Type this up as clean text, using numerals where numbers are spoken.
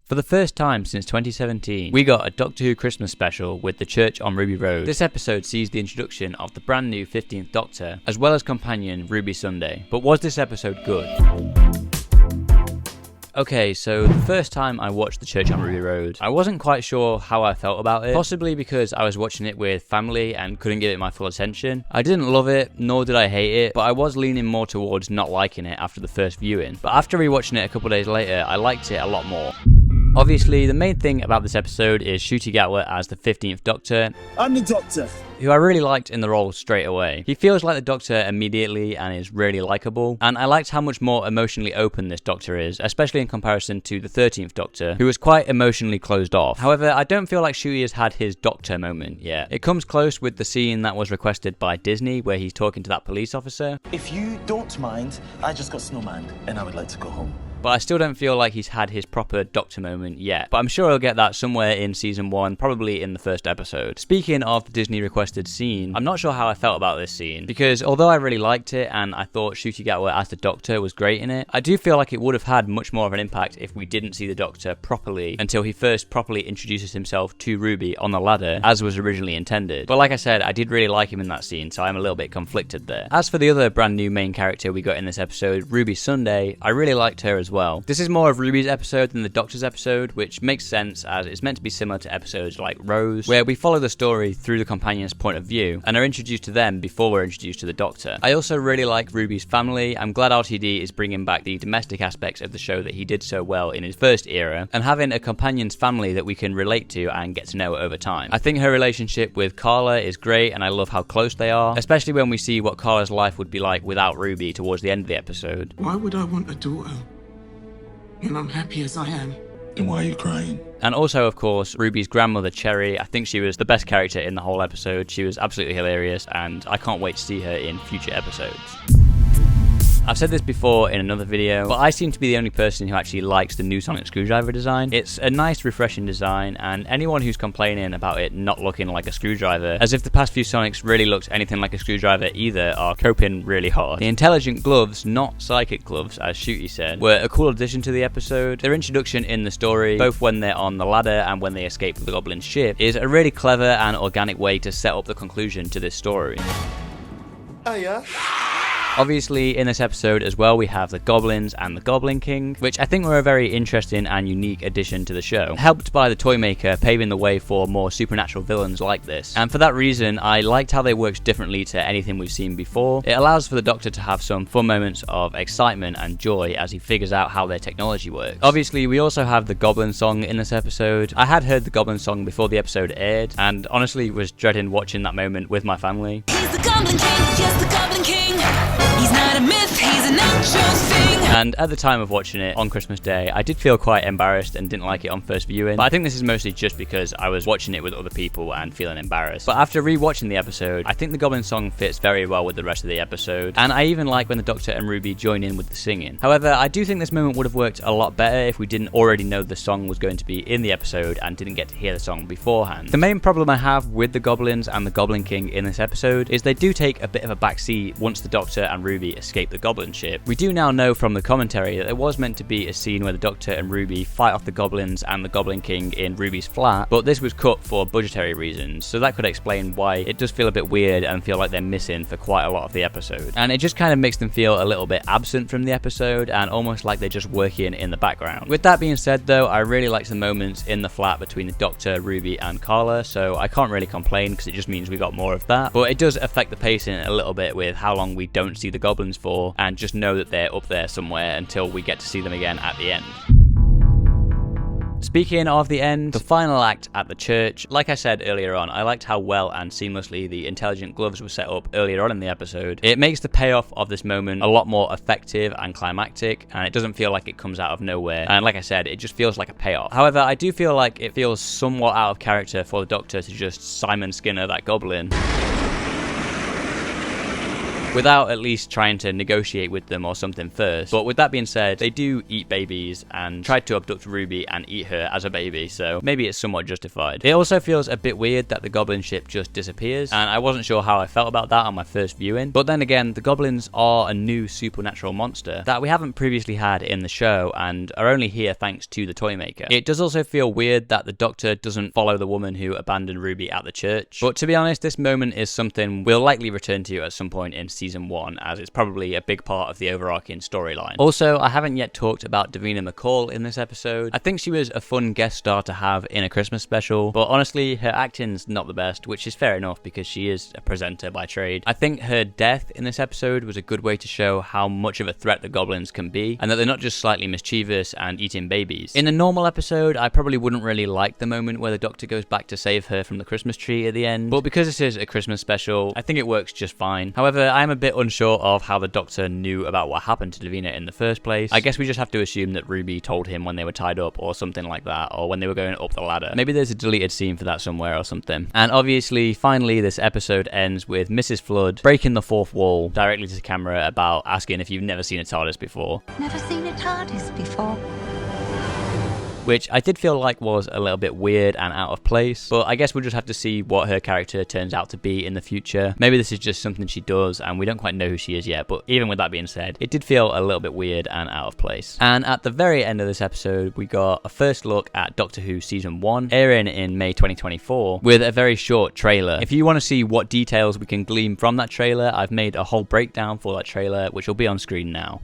For the first time since 2017, we got a Doctor Who Christmas special with The Church on Ruby Road. This episode sees the introduction of the brand new 15th Doctor, as well as companion Ruby Sunday. But was this episode good? Okay, so the first time I watched The Church on Ruby Road, I wasn't quite sure how I felt about it, possibly because I was watching it with family and couldn't give it my full attention. I didn't love it, nor did I hate it, but I was leaning more towards not liking it after the first viewing. But after rewatching it a couple days later, I liked it a lot more. Obviously, the main thing about this episode is Ncuti Gatwa as the 15th Doctor. I'm the Doctor. Who I really liked in the role straight away. He feels like the Doctor immediately and is really likeable, and I liked how much more emotionally open this Doctor is, especially in comparison to the 13th Doctor, who was quite emotionally closed off. However, I don't feel like Ncuti has had his Doctor moment yet. It comes close with the scene that was requested by Disney, where he's talking to that police officer. If you don't mind, I just got snowman, and I would like to go home. But I still don't feel like he's had his proper Doctor moment yet. But I'm sure he'll get that somewhere in season 1, probably in the first episode. Speaking of the Disney requested scene, I'm not sure how I felt about this scene, because although I really liked it and I thought Ncuti Gatwa as the Doctor was great in it, I do feel like it would have had much more of an impact if we didn't see the Doctor properly until he first properly introduces himself to Ruby on the ladder, as was originally intended. But like I said, I did really like him in that scene, so I'm a little bit conflicted there. As for the other brand new main character we got in this episode, Ruby Sunday, I really liked her as well. This is more of Ruby's episode than the Doctor's episode, which makes sense as it's meant to be similar to episodes like Rose, where we follow the story through the companion's point of view and are introduced to them before we're introduced to the Doctor. I also really like Ruby's family. I'm glad RTD is bringing back the domestic aspects of the show that he did so well in his first era, and having a companion's family that we can relate to and get to know over time. I think her relationship with Carla is great, and I love how close they are, especially when we see what Carla's life would be like without Ruby towards the end of the episode. Why would I want a daughter when I'm happy as I am? Then why are you crying? And also, of course, Ruby's grandmother, Cherry. I think she was the best character in the whole episode. She was absolutely hilarious, and I can't wait to see her in future episodes. I've said this before in another video, but I seem to be the only person who actually likes the new sonic screwdriver design. It's a nice, refreshing design, and anyone who's complaining about it not looking like a screwdriver, as if the past few Sonics really looked anything like a screwdriver either, are coping really hard. The intelligent gloves, not psychic gloves, as Ncuti said, were a cool addition to the episode. Their introduction in the story, both when they're on the ladder and when they escape the goblin ship, is a really clever and organic way to set up the conclusion to this story. Hiya. Obviously, in this episode as well, we have the goblins and the Goblin King, which I think were a very interesting and unique addition to the show, helped by the Toymaker paving the way for more supernatural villains like this. And for that reason, I liked how they worked differently to anything we've seen before. It allows for the Doctor to have some fun moments of excitement and joy as he figures out how their technology works. Obviously, we also have the Goblin song in this episode. I had heard the Goblin song before the episode aired, and honestly was dreading watching that moment with my family. He's the Goblin King, yes, the Goblin King. He's not a myth, he's an actual thing. And at the time of watching it on Christmas Day, I did feel quite embarrassed and didn't like it on first viewing. But I think this is mostly just because I was watching it with other people and feeling embarrassed. But after rewatching the episode, I think the Goblin song fits very well with the rest of the episode. And I even like when the Doctor and Ruby join in with the singing. However, I do think this moment would have worked a lot better if we didn't already know the song was going to be in the episode and didn't get to hear the song beforehand. The main problem I have with the Goblins and the Goblin King in this episode is they do take a bit of a backseat once the Doctor and Ruby escape the goblin ship. We do now know from the commentary that there was meant to be a scene where the Doctor and Ruby fight off the goblins and the Goblin King in Ruby's flat, but this was cut for budgetary reasons, so that could explain why it does feel a bit weird and feel like they're missing for quite a lot of the episode. And it just kind of makes them feel a little bit absent from the episode and almost like they're just working in the background. With that being said though, I really liked the moments in the flat between the Doctor, Ruby and Carla, so I can't really complain because it just means we got more of that, but it does affect the pacing a little bit with how long we don't see the goblins for, and just know that they're up there somewhere until we get to see them again at the end. Speaking of the end, the final act at the church, like I said earlier on, I liked how well and seamlessly the intelligent gloves were set up earlier on in the episode. It makes the payoff of this moment a lot more effective and climactic, and it doesn't feel like it comes out of nowhere. And like I said, it just feels like a payoff. However, I do feel like it feels somewhat out of character for the Doctor to just Simon Skinner that goblin. without at least trying to negotiate with them or something first. But with that being said, they do eat babies and tried to abduct Ruby and eat her as a baby, so maybe it's somewhat justified. It also feels a bit weird that the goblin ship just disappears, and I wasn't sure how I felt about that on my first viewing. But then again, the goblins are a new supernatural monster that we haven't previously had in the show and are only here thanks to the Toymaker. It does also feel weird that the Doctor doesn't follow the woman who abandoned Ruby at the church, but to be honest, this moment is something we'll likely return to at some point in season 1, as it's probably a big part of the overarching storyline. Also, I haven't yet talked about Davina McCall in this episode. I think she was a fun guest star to have in a Christmas special, but honestly, her acting's not the best, which is fair enough because she is a presenter by trade. I think her death in this episode was a good way to show how much of a threat the goblins can be, and that they're not just slightly mischievous and eating babies. In a normal episode, I probably wouldn't really like the moment where the Doctor goes back to save her from the Christmas tree at the end, but because this is a Christmas special, I think it works just fine. However, I am a bit unsure of how the Doctor knew about what happened to Davina in the first place. I guess we just have to assume that Ruby told him when they were tied up or something like that, or when they were going up the ladder. Maybe there's a deleted scene for that somewhere or something. And obviously, finally, this episode ends with Mrs. Flood breaking the fourth wall directly to the camera about asking if you've never seen a TARDIS before. Never seen a TARDIS before. Which I did feel like was a little bit weird and out of place, but I guess we'll just have to see what her character turns out to be in the future. Maybe this is just something she does and we don't quite know who she is yet, but even with that being said, it did feel a little bit weird and out of place. And at the very end of this episode, we got a first look at Doctor Who Season 1, airing in May 2024, with a very short trailer. If you want to see what details we can glean from that trailer, I've made a whole breakdown for that trailer, which will be on screen now.